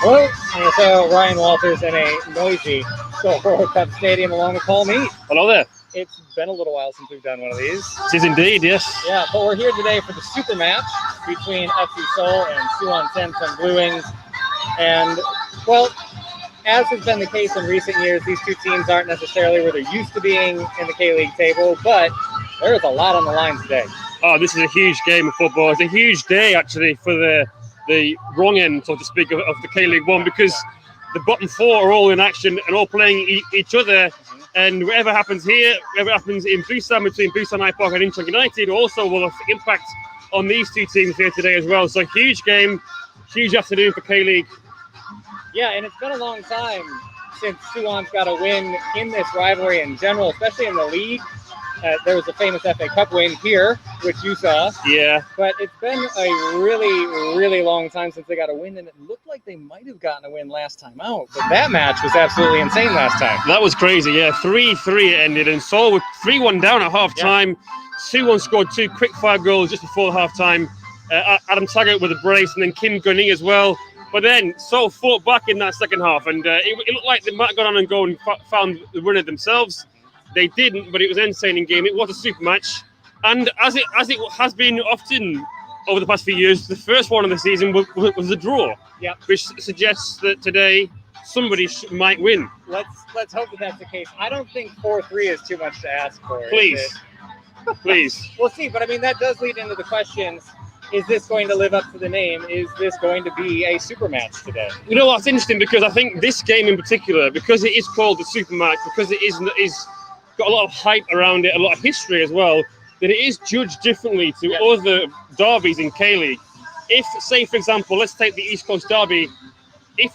Well, so Ryan Walters in a noisy Seoul World Cup stadium along with Paul Mead. Hello there. It's been a little while since we've done one of these. It is indeed, yes. Yeah, but we're here today for the super match between FC Seoul and Suwon from Bluewings. And, well, as has been the case in recent years, these two teams aren't necessarily where they're used to being in the K-League table, but there is a lot on the line today. Oh, this is a huge game of football. It's a huge day, actually, for the wrong end, so to speak, of the K-League 1, because the bottom four are all in action and all playing each other. And whatever happens here, whatever happens in Busan between Busan Ipark and Incheon United also will have impact on these two teams here today as well. So huge game, huge afternoon for K-League. Yeah, and it's been a long time since Suwon's got a win in this rivalry in general, especially in the league. There was a famous FA Cup win here, which you saw. Yeah. But it's been a really, really long time since they got a win, and it looked like they might have gotten a win last time out. But that match was absolutely insane last time. That was crazy, yeah. 3-3 it ended, and Seoul were 3-1 down at half-time. Yeah. Suwon scored two quick-fire goals just before half-time. Adam Taggart with a brace, and then Kim Gunning as well. But then Seoul fought back in that second half, and it looked like they might have gone on and go and found the winner themselves. They didn't, but it was an entertaining game. It was a super match. And as it has been often over the past few years, the first one of the season was a draw, which suggests that today somebody might win. Let's hope that that's the case. I don't think 4-3 is too much to ask for. Please. We'll see, but I mean, that does lead into the questions. Is this going to live up to the name? Is this going to be a super match today? You know what's interesting, because I think this game in particular, because it is called the super match, because it is got a lot of hype around it, a lot of history as well, that it is judged differently to other derbies in K-League. If, say, for example, let's take the East Coast derby, if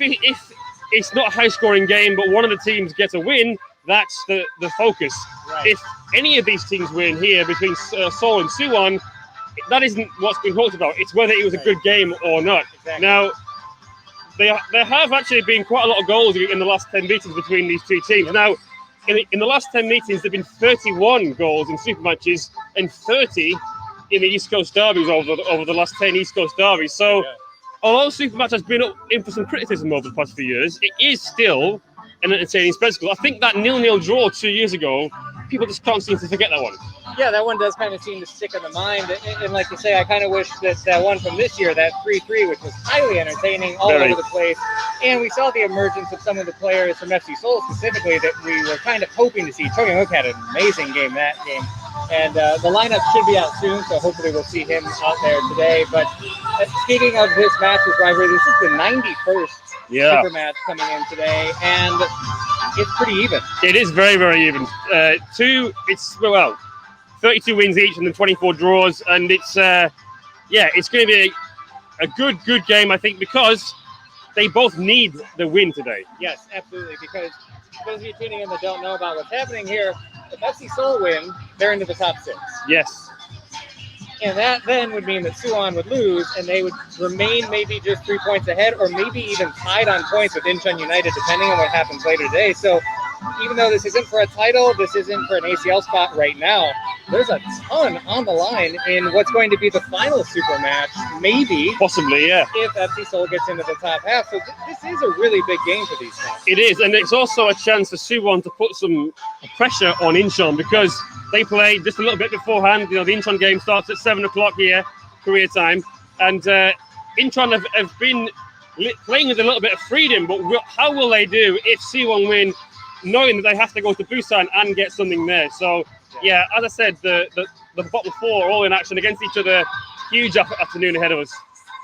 it's not a high-scoring game, but one of the teams gets a win, that's the focus. Right. If any of these teams win here between Seoul and Suwon, that isn't what's been talked about. It's whether it was a good game or not. Exactly. Now, there have actually been quite a lot of goals in the last 10 meetings between these two teams. Now, in the last 10 meetings, there have been 31 goals in super matches and 30 in the East Coast derbies over the last 10 East Coast derbies. So, although super match has been in for some criticism over the past few years, it is still an entertaining spectacle. I think that 0-0 draw 2 years ago, people just can't seem to forget that one. Yeah, that one does kind of seem to stick in the mind. And like you say, I kind of wish that one from this year, that 3-3, which was highly entertaining all over the place. And we saw the emergence of some of the players from FC Seoul specifically that we were kind of hoping to see. Chong Young-hook had an amazing game that game. And the lineup should be out soon, so hopefully we'll see him out there today. But speaking of this match with rivalry, this is the 91st super match coming in today, and it's pretty even. It is very, very even. 32 wins each and then 24 draws, and it's going to be a good game, I think, because they both need the win today. Yes, absolutely, because those of you tuning in that don't know about what's happening here, if FC Seoul win, they're into the top 6. Yes. And that then would mean that Suwon would lose, and they would remain maybe just 3 points ahead, or maybe even tied on points with Incheon United, depending on what happens later today. So even though this isn't for a title, this isn't for an ACL spot right now, there's a ton on the line in what's going to be the final super match, maybe. Possibly, yeah. If FC Seoul gets into the top half. So this is a really big game for these guys. It is, and it's also a chance for Suwon to put some pressure on Incheon, because they play just a little bit beforehand. You know, the Incheon game starts at 7 o'clock here, Korea time, and Incheon have been playing with a little bit of freedom, but how will they do if Suwon win, knowing that they have to go to Busan and get something there? So, yeah, as I said, the bottom four are all in action against each other. Huge afternoon ahead of us.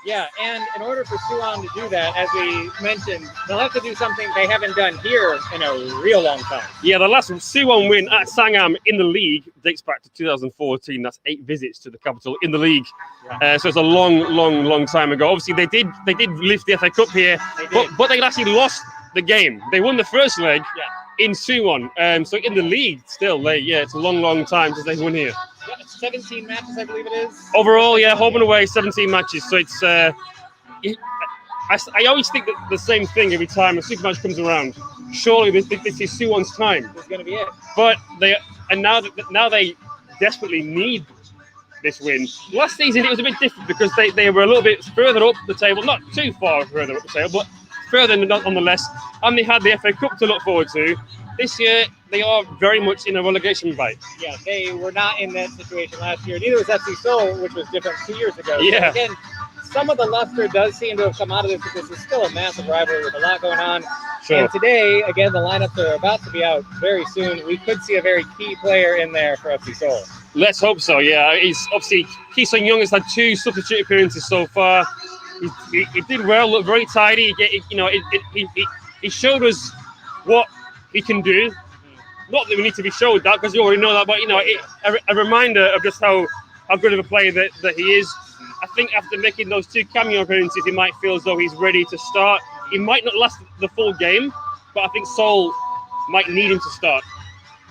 Yeah, and in order for Suwon to do that, as we mentioned, they'll have to do something they haven't done here in a real long time. Yeah, the last Suwon win at Sangam in the league dates back to 2014. That's 8 visits to the capital in the league. Yeah. So it's a long time ago. Obviously, they did lift the FA Cup here, but they actually lost the game. They won the first leg in Suwon. So in the league, still, it's a long time since they won here. Yeah, 17 matches, I believe it is. Overall, home and away, 17 matches. So it's, I always think that the same thing every time a super match comes around. Surely this is Suwon's time. This is going to be it. But now they desperately need this win. Last season, it was a bit different because they were a little bit further up the table, not too far further up the table, but further nonetheless, and they had the FA Cup to look forward to. This year, they are very much in a relegation fight. Yeah, they were not in that situation last year. Neither was FC Seoul, which was different 2 years ago. Yeah. So again, some of the luster does seem to have come out of this because it's still a massive rivalry with a lot going on. Sure. And today, again, the lineups are about to be out very soon. We could see a very key player in there for FC Seoul. Let's hope so, yeah. He's obviously, Ki Sung-young has had 2 substitute appearances so far. He did well, looked very tidy. He showed us what he can do. Not that we need to be showed that because you already know that, but a reminder of just how good of a player that he is. I think after making those 2 cameo appearances, he might feel as though he's ready to start. He might not last the full game, but I think Seoul might need him to start.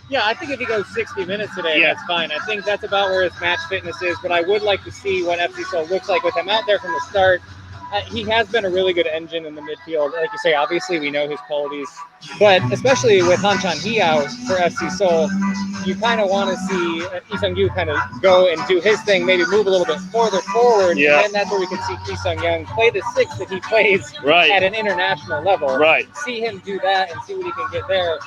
Yeah, I think if he goes 60 minutes today, Yeah. that's fine. I think that's about where his match fitness is, but I would like to see what FC Seoul looks like with him out there from the start. He has been a really good engine in the midfield. Like you say, obviously we know his qualities, but especially with Han Chan-hee out for FC Seoul, you kind of want to see Lee Sung-yu kind of go and do his thing, maybe move a little bit further forward, Yeah. and that's where we can see Ki Sung-young play the 6 that he plays Right. at an international level. Right. See him do that and see what he can get there.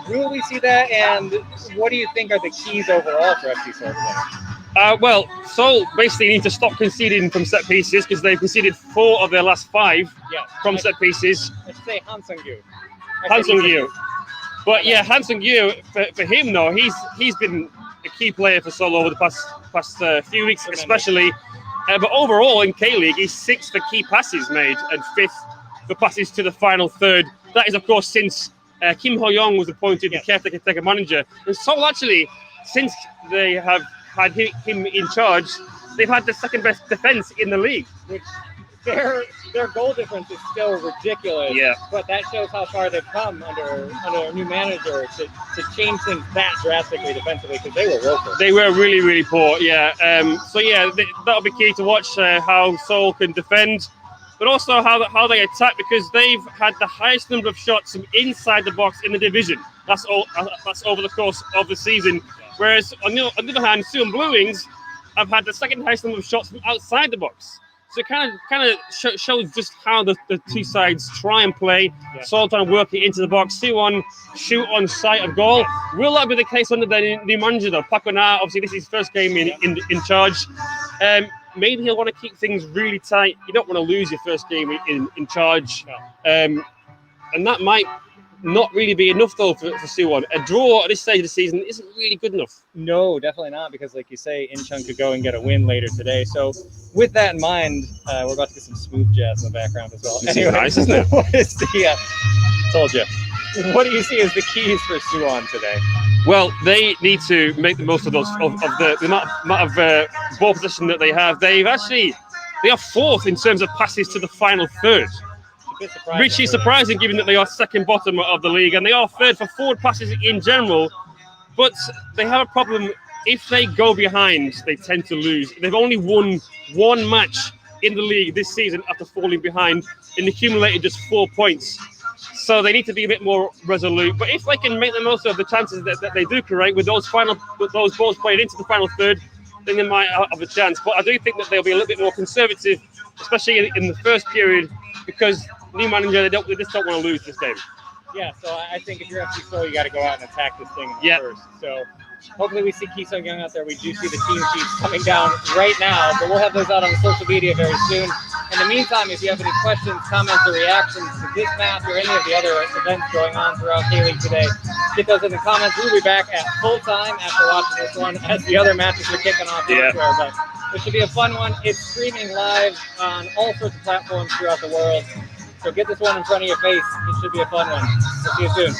Will we see that, and what do you think are the keys overall for FC Seoul today? Well, Seoul basically need to stop conceding from set pieces because they've conceded 4 of their last 5 from set pieces. Let's say Han Sung-yu. Han Sung-yu. But yeah, Han Sung-yu, for him though, he's been a key player for Seoul over the past few weeks, Tremendous. especially. But overall in K-League, he's 6th for key passes made and 5th for passes to the final third. That is, of course, since Kim Ho-young was appointed the caretaker manager. And Seoul actually, since they have had him in charge, they've had the 2nd best defense in the league. Which their goal difference is still ridiculous. Yeah. But that shows how far they've come under a new manager to change things that drastically defensively because they were woeful. They were really, really poor, yeah. That'll be key to watch how Seoul can defend, but also how they attack because they've had the highest number of shots from inside the box in the division. That's over the course of the season. Whereas on the other hand, Suwon Bluewings have had the 2nd highest number of shots from outside the box. So it kind of shows just how the 2 sides try and play. Yeah. Seoul trying to work it into the box. Suwon shoot on sight of goal. Will that be the case under the new manager though? Park Won-ha, obviously this is his first game in charge. Maybe he'll want to keep things really tight. You don't want to lose your first game in charge. No. And that might not really be enough though for Suwon. A draw at this stage of the season isn't really good enough. No, definitely not, because like you say, Incheon could go and get a win later today. So with that in mind, we're about to get some smooth jazz in the background as well. This is nice, isn't it? What is the told you. What do you see as the keys for Suwon today? Well, they need to make the most of those of the amount of ball possession that they have. They are 4th in terms of passes to the final third. Which is surprising given that they are 2nd bottom of the league and they are 3rd for forward passes in general. But they have a problem. If they go behind, they tend to lose. They've only won 1 match in the league this season after falling behind and accumulated just 4 points. So they need to be a bit more resolute. But if they can make the most of the chances that they do create with those balls played into the final third, then they might have a chance. But I do think that they'll be a little bit more conservative, especially in the first period, because new manager, they just don't want to lose this game. Yeah, so I think if you're FC Seoul, you got to go out and attack this thing first. So hopefully we see Ki Sung-young out there. We do see the team sheets coming down right now, but we'll have those out on social media very soon. In the meantime, if you have any questions, comments, or reactions to this match or any of the other events going on throughout K-League today, get those in the comments. We'll be back at full time after watching this one as the other matches are kicking off elsewhere. But it should be a fun one. It's streaming live on all sorts of platforms throughout the world. So get this one in front of your face. It should be a fun one. We'll see you soon.